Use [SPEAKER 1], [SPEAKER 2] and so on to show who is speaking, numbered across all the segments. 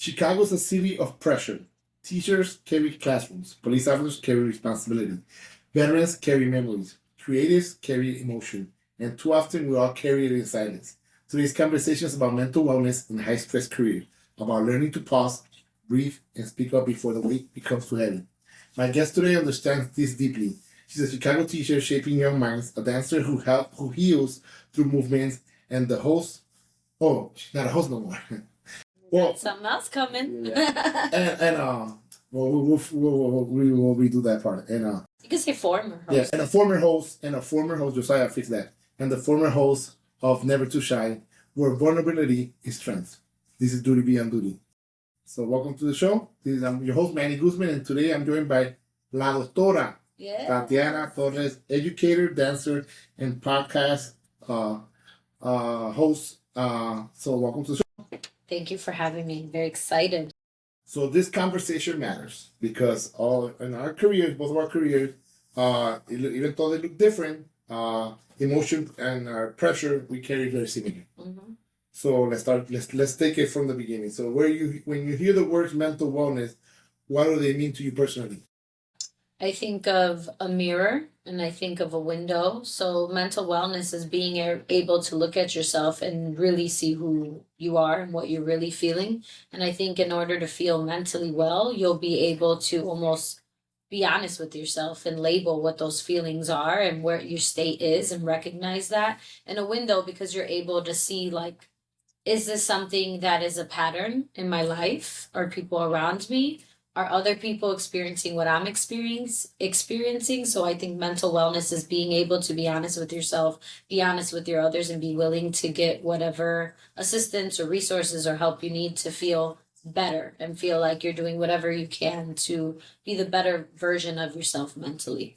[SPEAKER 1] Chicago's a city of pressure. Teachers carry classrooms, police officers carry responsibility, veterans carry memories, creatives carry emotion, and too often we all carry it in silence. Today's conversation is about mental wellness in a high stress career, about learning to pause, breathe, and speak up before the weight becomes too heavy. My guest today understands this deeply. She's a Chicago teacher shaping young minds, a dancer who heals through movements, and the host. Oh, she's not a host no more.
[SPEAKER 2] Well, something else coming. Yeah.
[SPEAKER 1] Well, we'll redo that part.
[SPEAKER 2] You can say former host.
[SPEAKER 1] Yeah, and a former host, Josiah, fix that. And the former host of Never Too Shy, where vulnerability is strength. This is Duty Beyond Duty. So welcome to the show. I'm your host, Manny Guzman, and today I'm joined by La Doctora, Tatiana Torres, educator, dancer, and podcast host. So welcome to the show.
[SPEAKER 2] Thank you for having me. Very excited.
[SPEAKER 1] So this conversation matters because all in our careers, both of our careers, even though they look different, emotion and pressure we carry very similar. Mm-hmm. So let's start. Let's take it from the beginning. So when you hear the words mental wellness, what do they mean to you personally?
[SPEAKER 2] I think of a mirror and I think of a window. So mental wellness is being able to look at yourself and really see who you are and what you're really feeling. And I think in order to feel mentally well, you'll be able to almost be honest with yourself and label what those feelings are and where your state is and recognize that. And a window because you're able to see, like, is this something that is a pattern in my life or people around me? Are other people experiencing what I'm experiencing? So I think mental wellness is being able to be honest with yourself, be honest with your others, and be willing to get whatever assistance or resources or help you need to feel better and feel like you're doing whatever you can to be the better version of yourself mentally.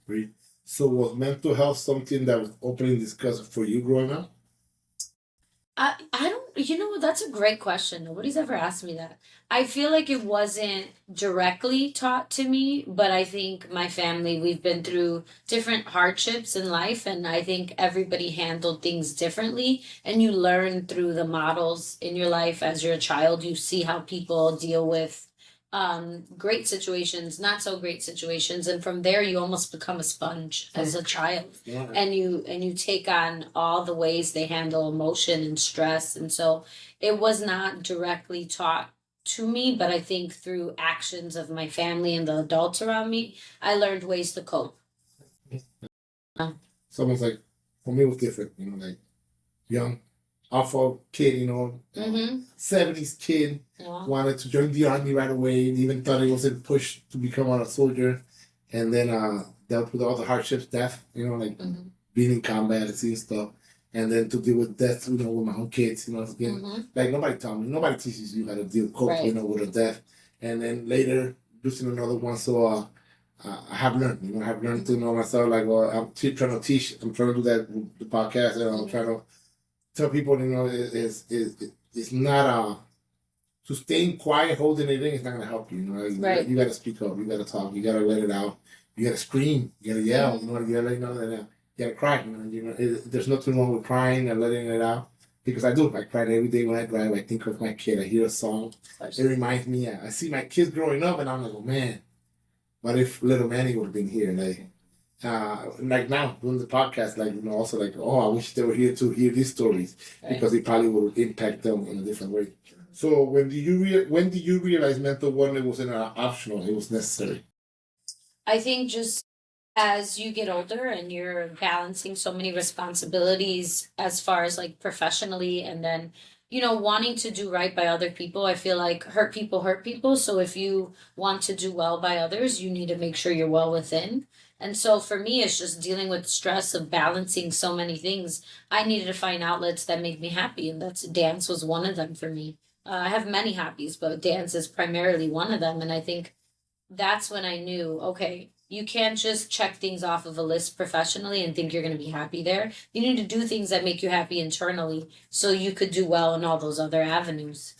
[SPEAKER 1] Great. So was mental health something that was openly discussed for you growing up?
[SPEAKER 2] I don't, that's a great question. Nobody's ever asked me that. I feel like it wasn't directly taught to me, but I think my family, we've been through different hardships in life, and I think everybody handled things differently. And you learn through the models in your life as you're a child. You see how people deal with great situations, not so great situations, and from there you almost become a sponge as a child. Yeah. And you take on all the ways they handle emotion and stress. And so it was not directly taught to me, but I think through actions of my family and the adults around me, I learned ways to cope.
[SPEAKER 1] Someone's like, for me it was different, like young awful kid, 70s kid, wanted to join the army right away, even thought he wasn't pushed to become a soldier, and then dealt with all the hardships, death, being in combat and seeing stuff, and then to deal with death, with my own kids, like nobody taught me, nobody teaches you how to cope, right, with a death, and then later losing another one, so I have learned, to know myself, like, well, I'm trying to teach, I'm trying to do that with the podcast, and I'm trying to tell people, it's not to staying quiet, holding it in, it's not gonna help you. Right. You gotta speak up. You gotta talk. You gotta let it out. You gotta scream. You gotta yell. You gotta let that. You gotta cry. There's nothing wrong with crying and letting it out. Because I do. I cry every day when I drive. I think of my kid. I hear a song. It reminds me. I see my kids growing up, and I'm like, oh man, what if little Manny would have been here? Like now doing the podcast, also like, oh, I wish they were here to hear these stories, because it probably will impact them in a different way. So when did you realize mental wellness wasn't optional? It was necessary.
[SPEAKER 2] I think just as you get older and you're balancing so many responsibilities as far as like professionally, and then wanting to do right by other people, I feel like hurt people. So if you want to do well by others, you need to make sure you're well within. And so for me, it's just dealing with stress of balancing so many things. I needed to find outlets that make me happy, and that's dance was one of them for me. I have many hobbies, but dance is primarily one of them. And I think that's when I knew, okay, you can't just check things off of a list professionally and think you're going to be happy there. You need to do things that make you happy internally so you could do well in all those other avenues.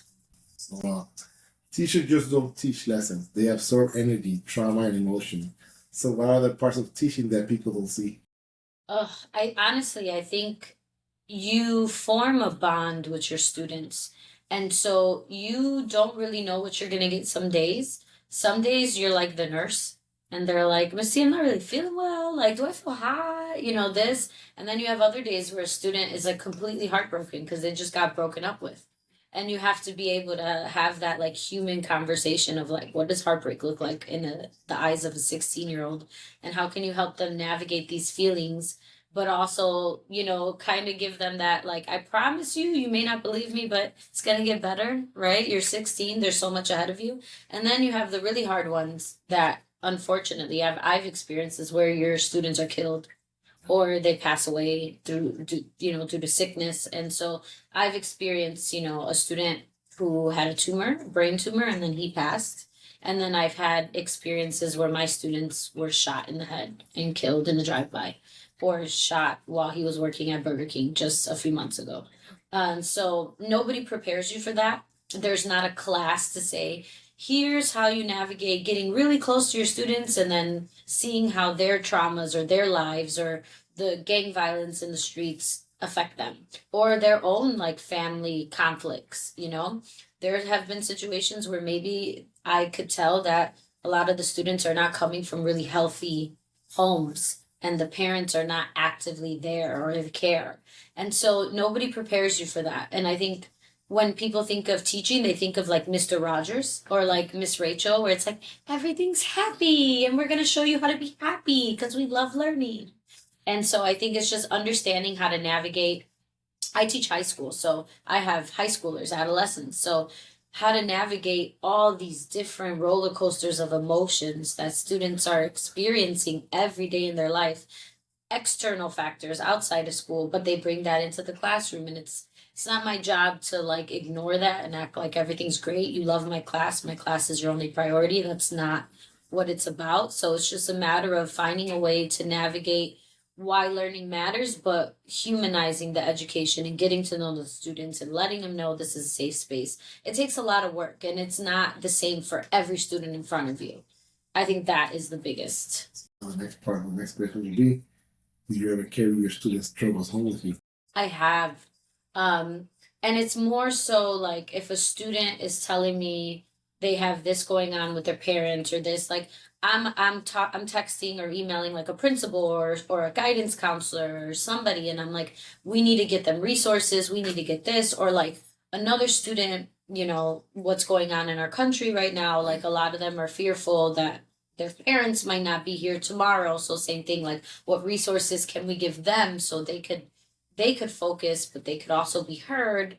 [SPEAKER 1] Teachers just don't teach lessons. They absorb energy, trauma, and emotion. So what are the parts of teaching that people don't see?
[SPEAKER 2] I think you form a bond with your students. And so you don't really know what you're going to get some days. Some days you're like the nurse and they're like, Missy, I'm not really feeling well. Like, do I feel high? You know, this. And then you have other days where a student is like completely heartbroken because they just got broken up with. And you have to be able to have that like human conversation of like, what does heartbreak look like in the eyes of a 16-year-old? And how can you help them navigate these feelings? But also, you know, kind of give them that, like, I promise you, you may not believe me, but it's going to get better, right? You're 16, there's so much ahead of you. And then you have the really hard ones that, unfortunately, I've experienced is where your students are killed or they pass away due to sickness. And so I've experienced, you know, a student who had a brain tumor, and then he passed. And then I've had experiences where my students were shot in the head and killed in the drive-by or shot while he was working at Burger King just a few months ago. So nobody prepares you for that. There's not a class to say, here's how you navigate getting really close to your students and then seeing how their traumas or their lives or the gang violence in the streets affect them or their own like family conflicts. You know, there have been situations where maybe I could tell that a lot of the students are not coming from really healthy homes and the parents are not actively there or in care. And so nobody prepares you for that. And I think when people think of teaching, they think of like Mr. Rogers or like Miss Rachel, where it's like, everything's happy and we're going to show you how to be happy because we love learning. And so I think it's just understanding how to navigate. I teach high school, so I have high schoolers, adolescents. So how to navigate all these different roller coasters of emotions that students are experiencing every day in their life, external factors outside of school, but they bring that into the classroom. And it's not my job to like ignore that and act like everything's great. You love my class is your only priority. That's not what it's about. So it's just a matter of finding a way to navigate why learning matters, but humanizing the education and getting to know the students and letting them know this is a safe space. It takes a lot of work and it's not the same for every student in front of you. I think that is the biggest.
[SPEAKER 1] The next part of the next question would be, do you ever carry your students' struggles home with you?
[SPEAKER 2] I have. And it's more so like if a student is telling me they have this going on with their parents or this, like I'm texting or emailing like a principal or a guidance counselor or somebody, and I'm like, we need to get them resources, we need to get this, or like another student, you know, what's going on in our country right now, like a lot of them are fearful that their parents might not be here tomorrow. So same thing, like what resources can we give them so they could focus, but they could also be heard.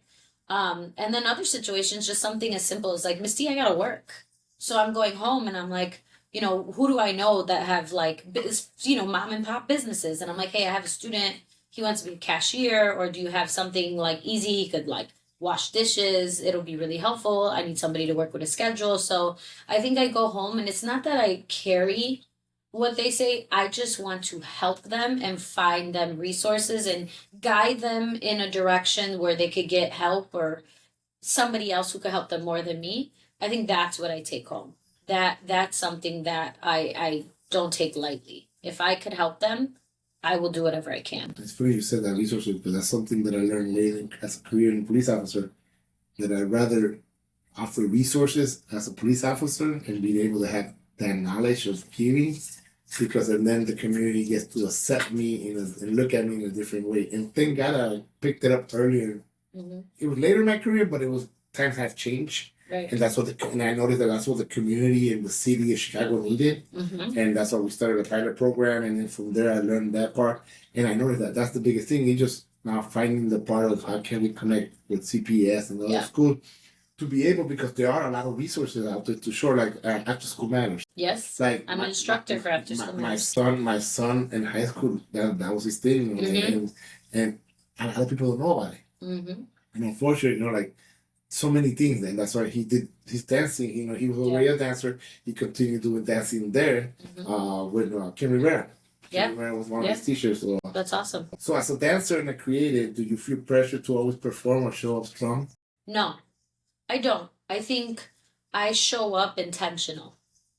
[SPEAKER 2] And then other situations, just something as simple as like, Miss T, I gotta work. So I'm going home and I'm like, you know, who do I know that have like, mom and pop businesses? And I'm like, hey, I have a student, he wants to be a cashier, or do you have something like easy? He could like wash dishes. It'll be really helpful. I need somebody to work with a schedule. So I think I go home and it's not that I carry what they say. I just want to help them and find them resources and guide them in a direction where they could get help or somebody else who could help them more than me. I think that's what I take home. That's something that I don't take lightly. If I could help them, I will do whatever I can.
[SPEAKER 1] It's funny you said that resources, because that's something that I learned later as a career in police officer, that I'd rather offer resources as a police officer and being able to have that knowledge of giving, because and then the community gets to accept me and look at me in a different way. And thank God I picked it up earlier. Mm-hmm. It was later in my career, but times have changed. Right. And and I noticed that's what the community and the city of Chicago needed. Mm-hmm. And that's why we started a pilot program. And then from there, I learned that part. And I noticed that that's the biggest thing. You just now finding the part of how can we connect with CPS and other schools to be able, because there are a lot of resources out there to show, like after school matters.
[SPEAKER 2] Yes.
[SPEAKER 1] Like
[SPEAKER 2] I'm an instructor for after school matters.
[SPEAKER 1] My son in high school, that was his thing. Mm-hmm. And a lot of people don't know about it. Mm-hmm. And unfortunately, like so many things, and that's why he did his dancing. He was already a dancer. He continued doing dancing there with Kim Rivera. Kim Rivera was one of his teachers. So.
[SPEAKER 2] That's awesome.
[SPEAKER 1] So as a dancer and a creative, do you feel pressure to always perform or show up strong?
[SPEAKER 2] No, I don't. I think I show up intentional.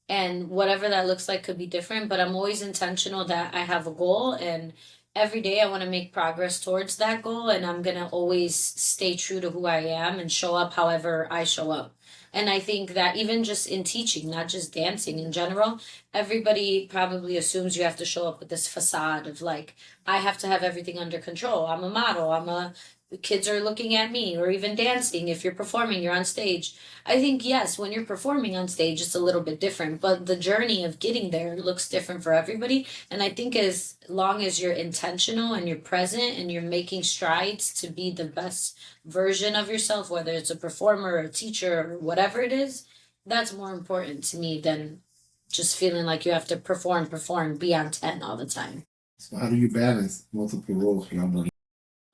[SPEAKER 2] And whatever that looks like could be different, but I'm always intentional that I have a goal and every day I want to make progress towards that goal, and I'm going to always stay true to who I am and show up however I show up. And I think that even just in teaching, not just dancing in general, everybody probably assumes you have to show up with this facade of like, I have to have everything under control. I'm a model. The kids are looking at me, or even dancing. If you're performing, you're on stage. I think, yes, when you're performing on stage, it's a little bit different, but the journey of getting there looks different for everybody. And I think as long as you're intentional and you're present and you're making strides to be the best version of yourself, whether it's a performer or a teacher or whatever it is, that's more important to me than just feeling like you have to perform, be on 10 all the time.
[SPEAKER 1] So how do you balance multiple roles for your money?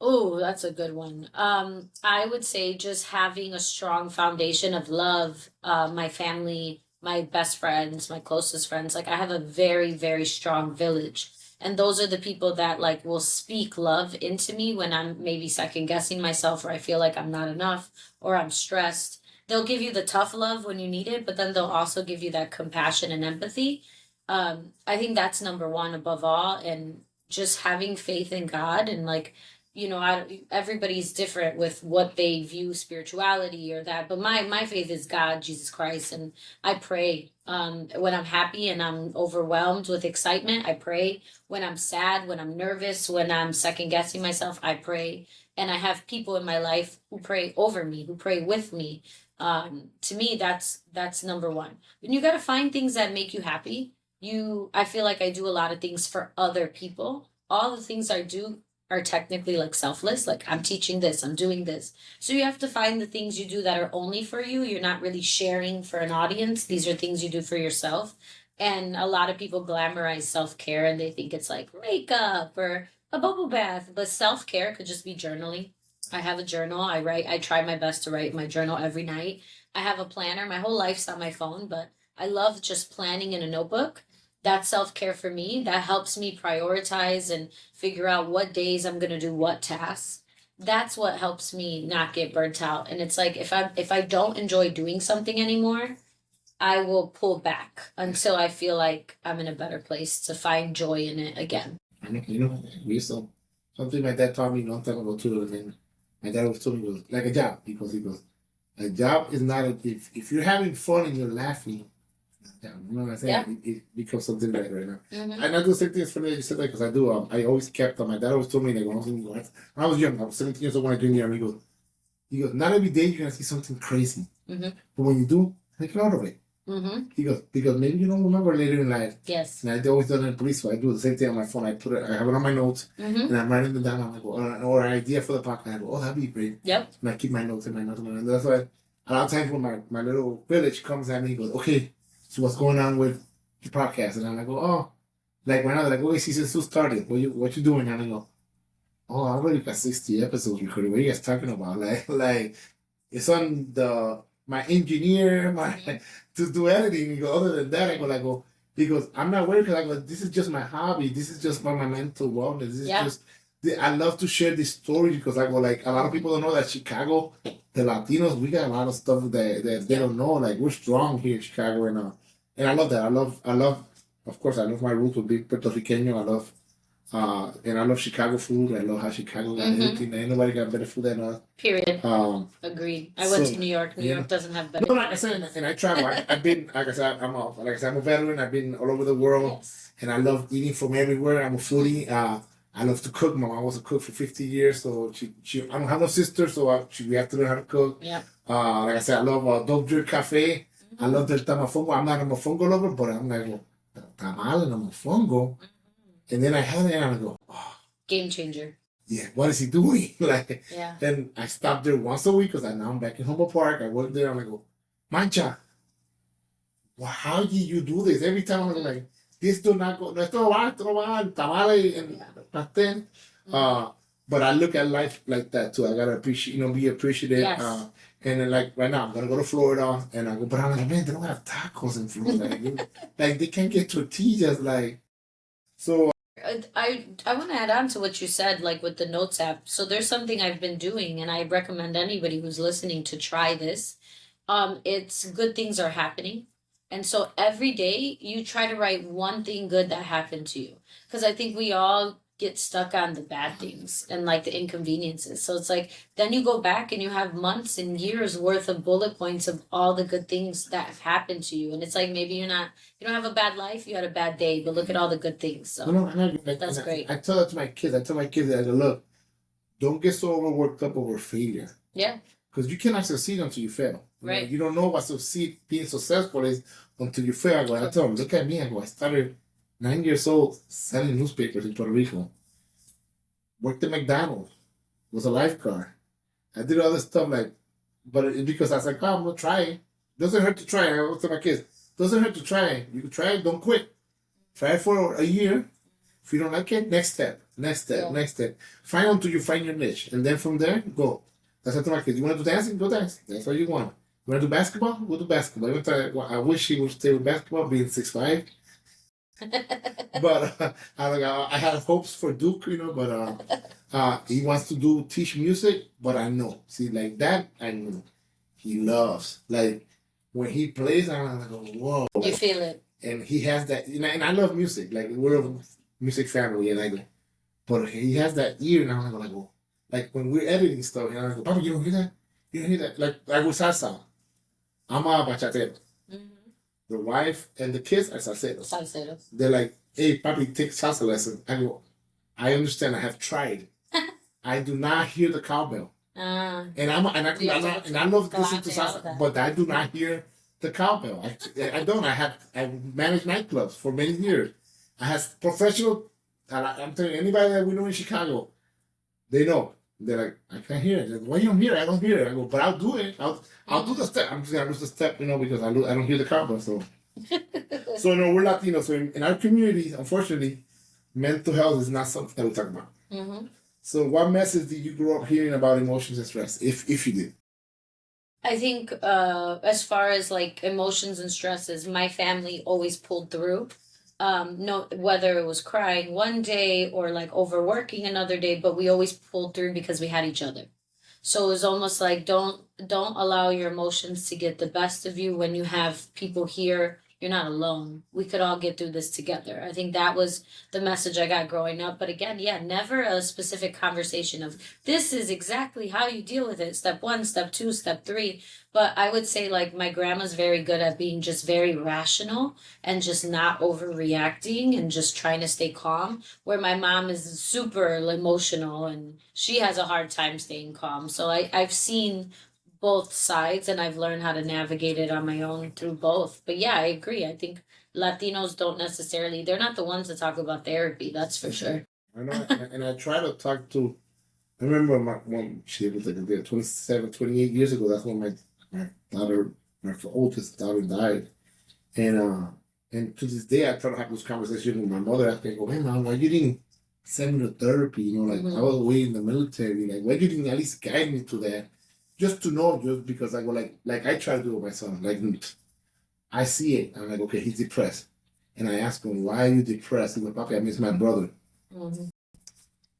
[SPEAKER 2] Oh, that's a good one. I would say just having a strong foundation of love, my family, my best friends, my closest friends. Like I have a very, very strong village. And those are the people that like will speak love into me when I'm maybe second guessing myself, or I feel like I'm not enough, or I'm stressed. They'll give you the tough love when you need it, but then they'll also give you that compassion and empathy. I think that's number one above all. And just having faith in God, and like, everybody's different with what they view spirituality or that, but my faith is God, Jesus Christ. And I pray when I'm happy and I'm overwhelmed with excitement. I pray when I'm sad, when I'm nervous, when I'm second guessing myself. I pray, and I have people in my life who pray over me, who pray with me. To me, that's number one. And you got to find things that make you happy. I feel like I do a lot of things for other people. All the things I do are technically like selfless. Like I'm teaching this, I'm doing this. So you have to find the things you do that are only for you. You're not really sharing for an audience. These are things you do for yourself. And a lot of people glamorize self-care and they think it's like makeup or a bubble bath, but self-care could just be journaling. I have a journal. I try my best to write my journal every night. I have a planner. My whole life's on my phone, but I love just planning in a notebook. That's self-care for me. That helps me prioritize and figure out what days I'm going to do what tasks. That's what helps me not get burnt out. And it's like if I don't enjoy doing something anymore, I will pull back until I feel like I'm in a better place to find joy in it again.
[SPEAKER 1] We used to, something my dad taught me a long time ago too, and then my dad was told me, was like a job, because he goes, a job is not if you're having fun and you're laughing, yeah, you know what I'm saying? Yeah. It becomes something better right now. Mm-hmm. And I do the same thing. It's funny that you said that, because I do. I always kept my dad always told me, like when I was young, I was 17 years old when I joined the army. He goes, not every day you're gonna see something crazy, mm-hmm. but when you do, take it out of it. Mm-hmm. He goes, because maybe you don't remember later in life. Yes. And I always done it in police, so I do the same thing on my phone. I have it on my notes, mm-hmm. and I'm writing them down. I'm like, or an idea for the podcast. I go, oh, that'd be great. Yep. And I keep my notes in my notes, and that's why a lot of times when my little village comes at me, he goes, okay, so what's going on with the podcast? And I'm like, oh, like right now, they're like, okay, season 2 started. What you doing? And I go, oh, I already got 60 episodes recorded. What are you guys talking about? Like it's on my engineer, to do editing. You go, other than that, I go, because I'm not worried, because I go, this is just my hobby. This is just about my mental wellness. This is just, I love to share this story, because I go, like, a lot of people don't know that Chicago, the Latinos, we got a lot of stuff that they don't know. Like, we're strong here in Chicago, and I love that. I love, of course, I love my roots with being Puerto Rican. I love, and I love Chicago food. I love how Chicago got everything. Ain't nobody got better food than us. Period. Agreed. I went to New York. New York doesn't have better. No, like I said, and I travel. I've been, like I said, I'm a veteran. I've been all over the world, and I love eating from everywhere. I'm a foodie. I love to cook. My mom was a cook for 50 years, so she I don't have no sister, so we have to learn how to cook. Yeah. Like I said, I love Dog Jerk Cafe. Mm-hmm. I love the tamafongo. I'm not a mofongo lover, but I'm like, tamal and a mofongo. Mm-hmm. And then I had it, and I go, oh. Game changer. Yeah, what is he doing? Then I stopped there once a week, because now I'm back in Humboldt Park. I work there. I'm like, Mancha, well, how did you do this? Every time I'm like, this do not go, no, esto va, tamale and pastel. But I look at life like that too. I gotta appreciate, be appreciative. Yes. And then, like right now, I'm gonna go to Florida, and I go, but I'm like, man, they don't have tacos in Florida. Like they can't get tortillas, like. So I want to add on to what you said, like with the Notes app. So there's something I've been doing, and I recommend anybody who's listening to try this. It's good things are happening. And so every day you try to write one thing good that happened to you. Because I think we all
[SPEAKER 2] get stuck on the bad things and like the inconveniences. So it's like then you go back and you have months and years worth of bullet points of all the good things that have happened to you. And it's like maybe you don't have a bad life, you had a bad day, but look at all the good things. So that's great.
[SPEAKER 1] I tell that to my kids. I tell my kids that, look, don't get so overworked up over failure.
[SPEAKER 2] Yeah.
[SPEAKER 1] Because you cannot succeed until you fail.
[SPEAKER 2] Right.
[SPEAKER 1] You don't know what being successful is until you fail. I tell them, look at me. I started 9 years old selling newspapers in Puerto Rico. Worked at McDonald's. Was a lifeguard. I did all this stuff but it's because I was like, I'm going to try it. Doesn't hurt to try. I always tell my kids, doesn't hurt to try. You can try it, don't quit. Try it for a year. If you don't like it, next step. Find until you find your niche. And then from there, go. That's what I tell my kids. You want to do dancing? Go dance. That's what you want. You want to do basketball? Go do basketball. I wish he would stay with basketball, being 6'5". But I had hopes for Duke, but he wants to teach music, but I know. See, like that, I know. He loves. Like, when he plays, I'm like, whoa.
[SPEAKER 2] You feel it.
[SPEAKER 1] And he has that, and I love music. Like, we're a music family, but he has that ear, and I'm like, whoa. Like, when we're editing stuff, and I'm like, Papa, you don't hear that? You don't hear that? Like with salsa. I'm a bachatero. Mm-hmm. The wife and the kids are salseros. They're like, hey, Papi, take salsa lesson. I go, I understand. I have tried. I do not hear the cowbell. And I love listening to salsa, but I do not hear the cowbell. I don't. I managed nightclubs for many years. I have professional. I'm telling you, anybody that we know in Chicago, they know. They're like, I can't hear it. Like, why you don't hear it? I don't hear it. I go, but I'll do it. I'll do the step. I'm just gonna lose the step, because I don't hear the cowbell. So, we're Latinos. So in our community, unfortunately, mental health is not something that we talk about. Mm-hmm. So, what message did you grow up hearing about emotions and stress, if you did?
[SPEAKER 2] I think as far as like emotions and stresses, my family always pulled through. No, whether it was crying one day or like overworking another day, but we always pulled through because we had each other. So it was almost like don't allow your emotions to get the best of you. When you have people here, you're not alone. We could all get through this together. I think that was the message I got growing up. But again, never a specific conversation of this is exactly how you deal with it. Step 1, step 2, step 3. But I would say like my grandma's very good at being just very rational and just not overreacting and just trying to stay calm. Where my mom is super emotional and she has a hard time staying calm. So I've seen both sides and I've learned how to navigate it on my own through both. But I agree. I think Latinos don't necessarily, they're not the ones to talk about therapy, that's for sure.
[SPEAKER 1] I know, and I try to talk to, I remember my mom, she was like 27, 28 years ago, that's when my daughter, my oldest daughter died. And to this day, I try to have this conversation with my mother. I go, hey, Mom, why you didn't send me to therapy? Mm-hmm. I was away in the military. Like, why you didn't at least guide me to that? Just to know, just because I go like I try to do with my son. Like, I see it. I'm like, okay, he's depressed. And I ask him, why are you depressed? He goes, Papi, I miss my brother. Mm-hmm.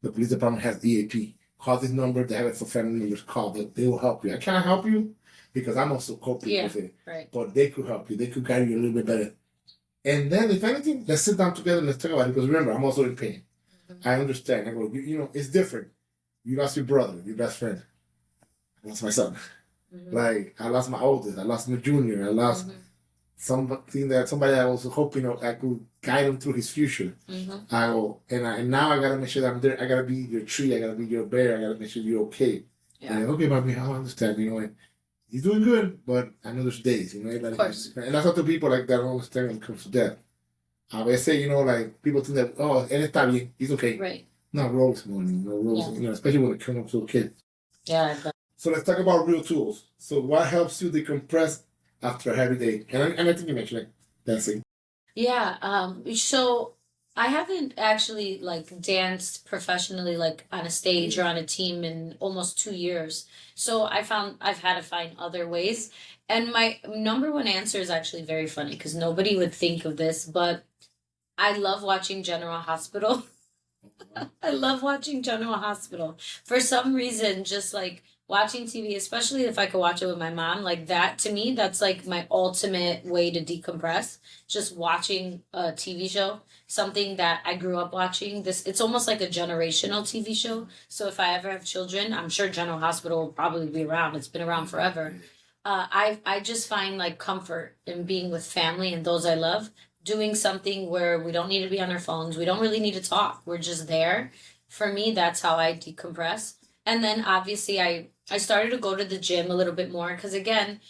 [SPEAKER 1] The police department has EAP. Call this number. They have it for family members. Call them. They will help you. I can't help you because I'm also coping with it.
[SPEAKER 2] Right.
[SPEAKER 1] But they could help you. They could guide you a little bit better. And then, if anything, let's sit down together and let's talk about it. Because remember, I'm also in pain. Mm-hmm. I understand. I go, it's different. You lost your brother, your best friend. I lost my son. Mm-hmm. Like, I lost my oldest. I lost my junior. I lost somebody that I was hoping I could guide him through his future. Mm-hmm. And now I got to make sure that I'm there. I got to be your tree. I got to be your bear. I got to make sure you're okay. Yeah. And okay, Bobby, I understand. And he's doing good, but I know there's days. Of course. And that's what the people like that don't understand when it comes to death. I say, like, people think that, oh, él está bien. He's okay.
[SPEAKER 2] Right.
[SPEAKER 1] No, we're always mourning. We're always, especially when it comes to a kid.
[SPEAKER 2] Yeah.
[SPEAKER 1] So let's talk about real tools. So what helps you decompress after a heavy day? And I think you mentioned dancing.
[SPEAKER 2] Yeah. So I haven't actually danced professionally on a stage or on a team in almost 2 years. So I've had to find other ways. And my number one answer is actually very funny because nobody would think of this, but I love watching General Hospital. I love watching General Hospital. For some reason, just watching TV, especially if I could watch it with my mom, like that to me, that's like my ultimate way to decompress. Just watching a TV show, something that I grew up watching. It's almost like a generational TV show. So if I ever have children, I'm sure General Hospital will probably be around. It's been around forever. I just find like comfort in being with family and those I love, doing something where we don't need to be on our phones. We don't really need to talk. We're just there. For me, that's how I decompress. And then obviously I started to go to the gym a little bit more because again,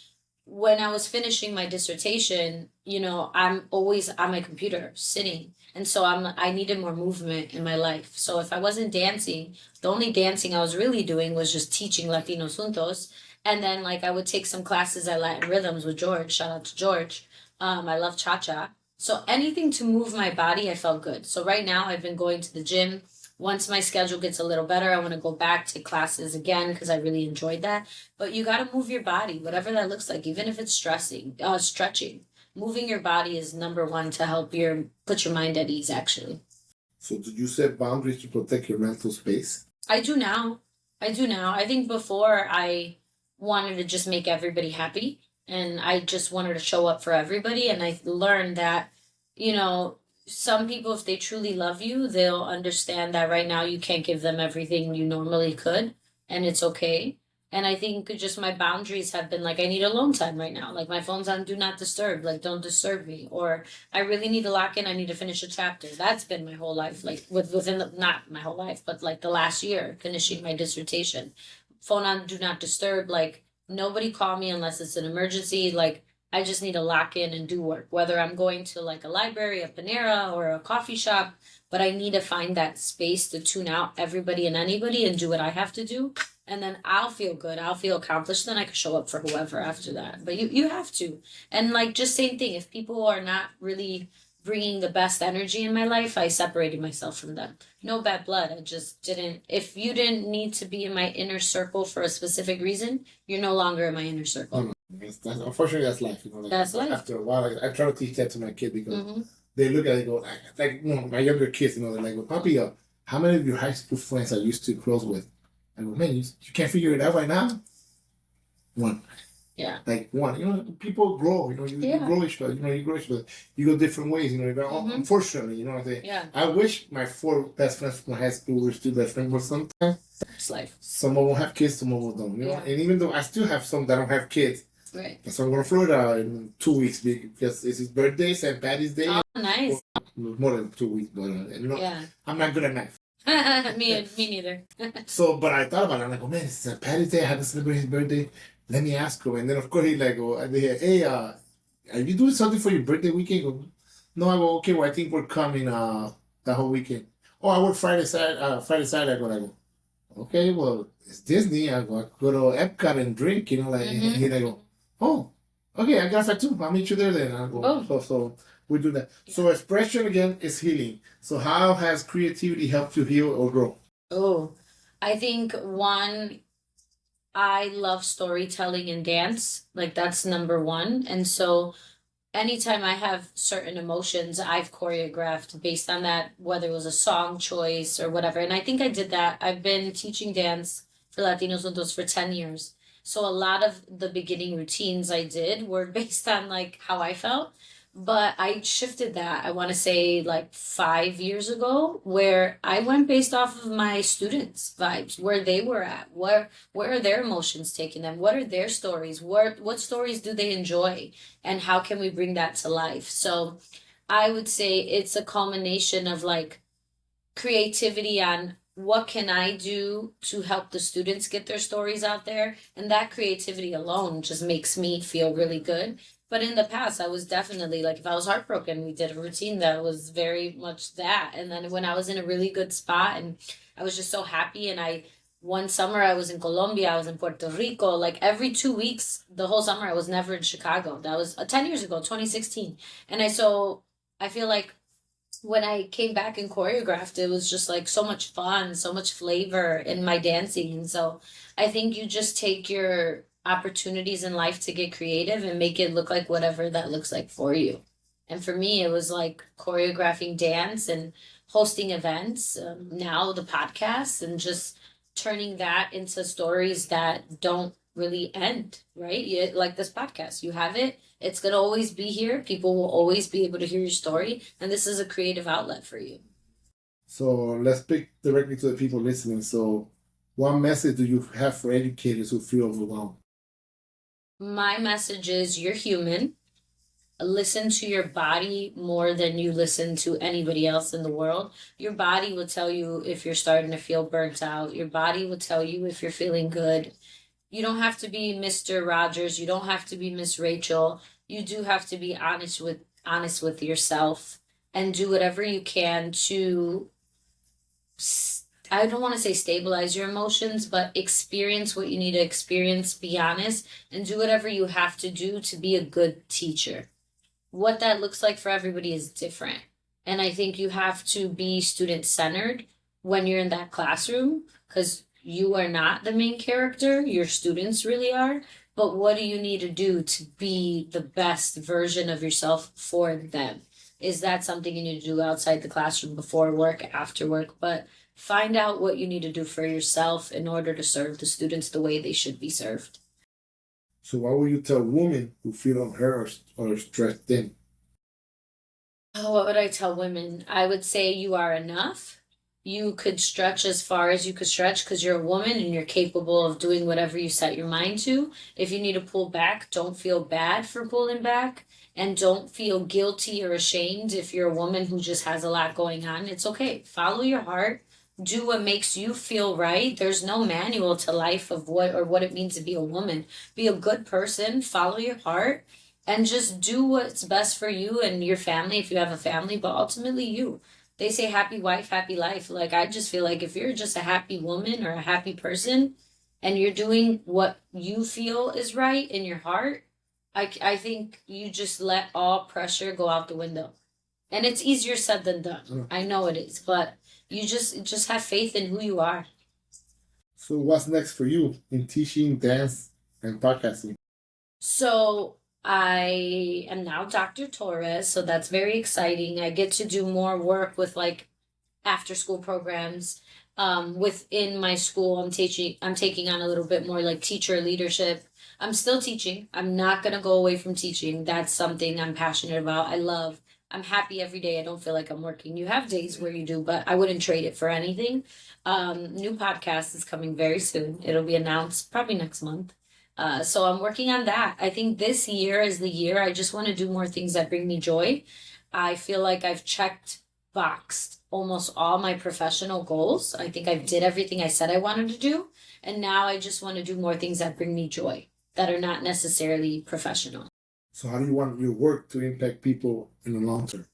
[SPEAKER 2] when I was finishing my dissertation, I'm always on my computer sitting. And so I needed more movement in my life. So if I wasn't dancing, the only dancing I was really doing was just teaching Latinos Juntos. And then like I would take some classes at Latin Rhythms with George. Shout out to George. I love cha-cha. So anything to move my body, I felt good. So right now I've been going to the gym. Once my schedule gets a little better, I want to go back to classes again because I really enjoyed that. But you got to move your body, whatever that looks like, even if it's stretching. Moving your body is number one to help put your mind at ease, actually.
[SPEAKER 1] So do you set boundaries to protect your mental space?
[SPEAKER 2] I do now. I think before I wanted to just make everybody happy and I just wanted to show up for everybody. And I learned that, some people, if they truly love you, they'll understand that right now you can't give them everything you normally could, and it's okay. And I think just my boundaries have been like, I need alone time right now. Like my phone's on do not disturb, like don't disturb me. Or I really need to lock in, I need to finish a chapter. That's been my whole life, like not my whole life, but like the last year, finishing my dissertation. Phone on do not disturb, like nobody call me unless it's an emergency, like I just need to lock in and do work, whether I'm going to like a library, a Panera, or a coffee shop, but I need to find that space to tune out everybody and anybody and do what I have to do. And then I'll feel good. I'll feel accomplished. Then I can show up for whoever after that. But you have to. And like just same thing. If people are not really bringing the best energy in my life, I separated myself from them. No bad blood. I just didn't. If you didn't need to be in my inner circle for a specific reason, you're no longer in my inner circle.
[SPEAKER 1] Unfortunately, that's life.
[SPEAKER 2] That's life.
[SPEAKER 1] After a while, I try to teach that to my kid because they look at it and go, my younger kids, they're like, well, Papi, how many of your high school friends are you still close with? I go, man, you can't figure it out right now? One.
[SPEAKER 2] Yeah.
[SPEAKER 1] Like one. People grow, you grow each other, you grow each other. You go different ways, unfortunately, I wish my 4 best friends from high school were still best friends, but sometimes
[SPEAKER 2] it's life.
[SPEAKER 1] Some of them have kids, some of them don't, And even though I still have some that don't have kids,
[SPEAKER 2] right.
[SPEAKER 1] So I'm going to Florida in 2 weeks because it's his birthday, St. Patty's Day.
[SPEAKER 2] Oh, nice.
[SPEAKER 1] More than 2 weeks, but I'm not good at math.
[SPEAKER 2] me neither.
[SPEAKER 1] So, but I thought about it. I'm like, oh man, it's St. Patty's Day. I have to celebrate his birthday. Let me ask him. And then, of course, he's like, hey, are you doing something for your birthday weekend? I go, no, I go, okay, well, I think we're coming the whole weekend. Oh, I work Friday, Saturday. I go, okay, well, it's Disney. I go to Epcot and drink, and he's like, oh, okay, I got that too. I'll meet you there then. I go, so we do that. So expression, again, is healing. So how has creativity helped you heal or grow?
[SPEAKER 2] Oh, I think one, I love storytelling and dance. Like that's number one. And so anytime I have certain emotions, I've choreographed based on that, whether it was a song choice or whatever. And I think I did that. I've been teaching dance for Latinos Juntos for 10 years. So a lot of the beginning routines I did were based on like how I felt. But I shifted that, I want to say like 5 years ago, where I went based off of my students' vibes, where they were at, where are their emotions taking them, what are their stories, what stories do they enjoy, and how can we bring that to life? So I would say it's a culmination of like creativity on what can I do to help the students get their stories out there, and that creativity alone just makes me feel really good. But in the past, I was definitely like, if I was heartbroken, we did a routine that was very much that. And then when I was in a really good spot and I was just so happy, and one summer I was in Colombia, I was in Puerto Rico, like every 2 weeks, the whole summer I was never in Chicago. That was 10 years ago, 2016. And I feel like when I came back and choreographed, it was just like so much fun, so much flavor in my dancing. And so I think you just take your opportunities in life to get creative and make it look like whatever that looks like for you. And for me, it was like choreographing dance and hosting events, now the podcast, and just turning that into stories that don't really end, right? Like this podcast, you have it. It's going to always be here. People will always be able to hear your story. And this is a creative outlet for you.
[SPEAKER 1] So let's speak directly to the people listening. So what message do you have for educators who feel overwhelmed?
[SPEAKER 2] My message is you're human. Listen to your body more than you listen to anybody else in the world. Your body will tell you if you're starting to feel burnt out. Your body will tell you if you're feeling good. You don't have to be Mr. Rogers. You don't have to be Miss Rachel. You do have to be honest with yourself and do whatever you can to I don't want to say stabilize your emotions, but experience what you need to experience, be honest, and do whatever you have to do to be a good teacher. What that looks like for everybody is different. And I think you have to be student centered when you're in that classroom because you are not the main character, your students really are. But what do you need to do to be the best version of yourself for them? Is that something you need to do outside the classroom, before work, after work? But find out what you need to do for yourself in order to serve the students the way they should be served.
[SPEAKER 1] So what would you tell women who feel unheard or stressed thin?
[SPEAKER 2] Oh, what would I tell women? I would say you are enough. You could stretch as far as you could stretch because you're a woman and you're capable of doing whatever you set your mind to. If you need to pull back, don't feel bad for pulling back. And don't feel guilty or ashamed if you're a woman who just has a lot going on. It's okay. Follow your heart. Do what makes you feel right. There's no manual to life of what it means to be a woman. Be a good person. Follow your heart. And just do what's best for you and your family if you have a family, but ultimately you. They say happy wife, happy life. Like, I just feel like if you're just a happy woman or a happy person and you're doing what you feel is right in your heart, I think you just let all pressure go out the window. And it's easier said than done. I know it is, but you just have faith in who you are.
[SPEAKER 1] So what's next for you in teaching, dance, and podcasting?
[SPEAKER 2] So I am now Dr. Torres, so that's very exciting. I get to do more work with like after school programs. Within my school, I'm taking on a little bit more like teacher leadership. I'm still teaching. I'm not gonna go away from teaching. That's something I'm passionate about. I'm happy every day. I don't feel like I'm working. You have days where you do, but I wouldn't trade it for anything. New podcast is coming very soon. It'll be announced probably next month. So I'm working on that. I think this year is the year. I just want to do more things that bring me joy. I feel like I've boxed almost all my professional goals. I think I did everything I said I wanted to do. And now I just want to do more things that bring me joy that are not necessarily professional.
[SPEAKER 1] So how do you want your work to impact people in the long term?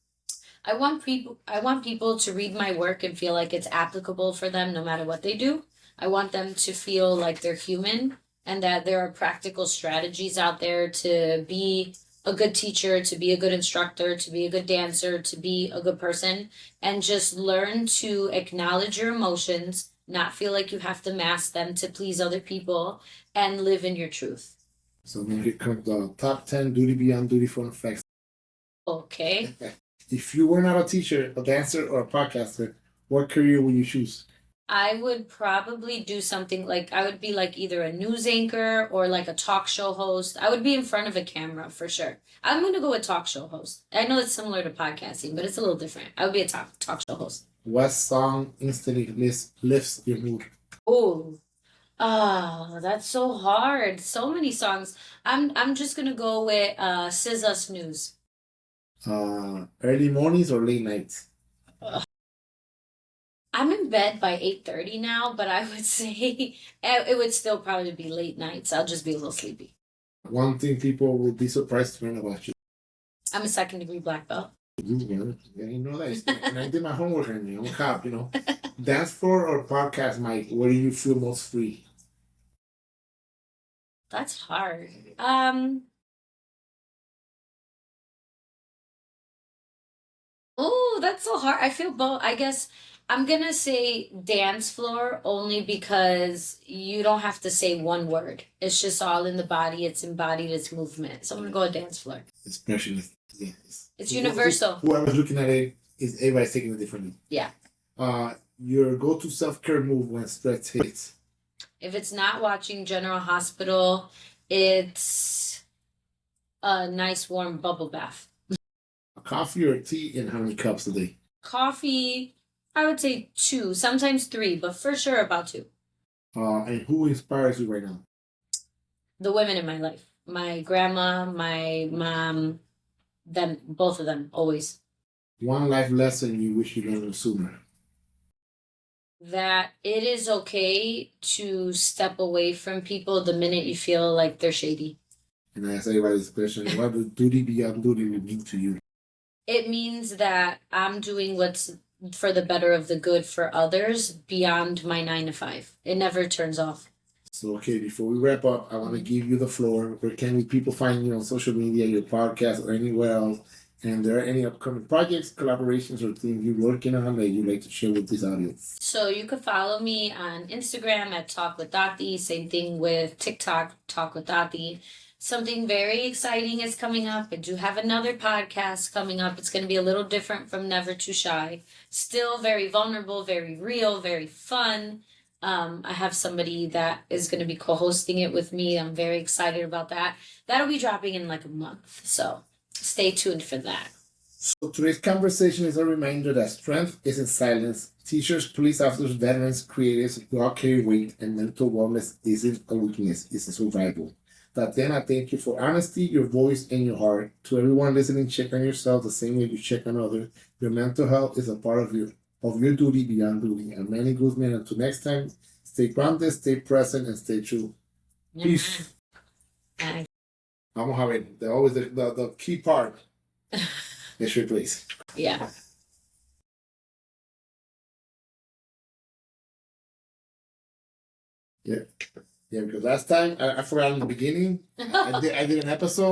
[SPEAKER 2] I want people to read my work and feel like it's applicable for them no matter what they do. I want them to feel like they're human and that there are practical strategies out there to be a good teacher, to be a good instructor, to be a good dancer, to be a good person, and just learn to acknowledge your emotions, not feel like you have to mask them to please other people, and live in your truth.
[SPEAKER 1] So then here comes the top 10 duty beyond duty fun facts.
[SPEAKER 2] Okay.
[SPEAKER 1] If you were not a teacher, a dancer, or a podcaster, what career would you choose?
[SPEAKER 2] I would probably do something like I would be like either a news anchor or like a talk show host. I would be in front of a camera for sure. I'm going to go with talk show host. I know it's similar to podcasting, but it's a little different. I would be a talk show host.
[SPEAKER 1] What song instantly lifts your mood?
[SPEAKER 2] Oh, that's so hard. So many songs. I'm just going to go with SZA Snooze.
[SPEAKER 1] Early mornings or late nights?
[SPEAKER 2] I'm in bed by 8:30 now, but I would say it would still probably be late nights. I'll just be a little sleepy.
[SPEAKER 1] One thing people will be surprised to learn about you.
[SPEAKER 2] I'm a 2nd-degree black belt.
[SPEAKER 1] You know that. And I did my homework on you. I'm a cop, Dance floor or podcast mic, where do you feel most free?
[SPEAKER 2] That's hard. Oh, that's so hard. I feel both. I guess I'm gonna say dance floor only because you don't have to say one word. It's just all in the body. It's embodied. It's movement. So I'm gonna go with dance floor.
[SPEAKER 1] Expression.
[SPEAKER 2] It's universal.
[SPEAKER 1] Whoever's looking at it is everybody's taking it differently.
[SPEAKER 2] Yeah.
[SPEAKER 1] your go-to self-care move when stress hits?
[SPEAKER 2] If it's not watching General Hospital, it's a nice warm bubble bath.
[SPEAKER 1] A coffee or tea, and how many cups a day?
[SPEAKER 2] Coffee, I would say 2, sometimes 3, but for sure about 2.
[SPEAKER 1] And who inspires you right now?
[SPEAKER 2] The women in my life. My grandma, my mom, them, both of them, always.
[SPEAKER 1] One life lesson you wish you learned sooner?
[SPEAKER 2] That it is okay to step away from people the minute you feel like they're shady.
[SPEAKER 1] And I ask everybody this question, what does duty beyond duty mean to you?
[SPEAKER 2] It means that I'm doing what's for the better of the good for others beyond my 9 to 5. It never turns off.
[SPEAKER 1] So, okay, before we wrap up, I want to give you the floor. Where can people find you on social media, your podcast, or anywhere else? And there are any upcoming projects, collaborations, or things you're working on that you'd like to share with this audience?
[SPEAKER 2] So you could follow me on Instagram at Talk with Dati. Same thing with TikTok, Talk with Dati. Something very exciting is coming up. I do have another podcast coming up. It's going to be a little different from Never Too Shy. Still very vulnerable, very real, very fun. I have somebody that is going to be co-hosting it with me. I'm very excited about that. That'll be dropping in like a month. So stay tuned for that.
[SPEAKER 1] So today's conversation is a reminder that strength isn't silence. Teachers, police officers, veterans, creatives, we all carry weight, and mental wellness isn't a weakness, it's a survival. Tatiana, thank you for honesty, your voice, and your heart. To everyone listening, check on yourself the same way you check on others. Your mental health is a part of your duty beyond duty. I'm Manny Guzman. Until next time, stay grounded, stay present, and stay true. Peace. Vamos a ver. Always the key part is replace.
[SPEAKER 2] Yeah.
[SPEAKER 1] Yeah. Yeah, because last time I forgot in the beginning, I did an episode.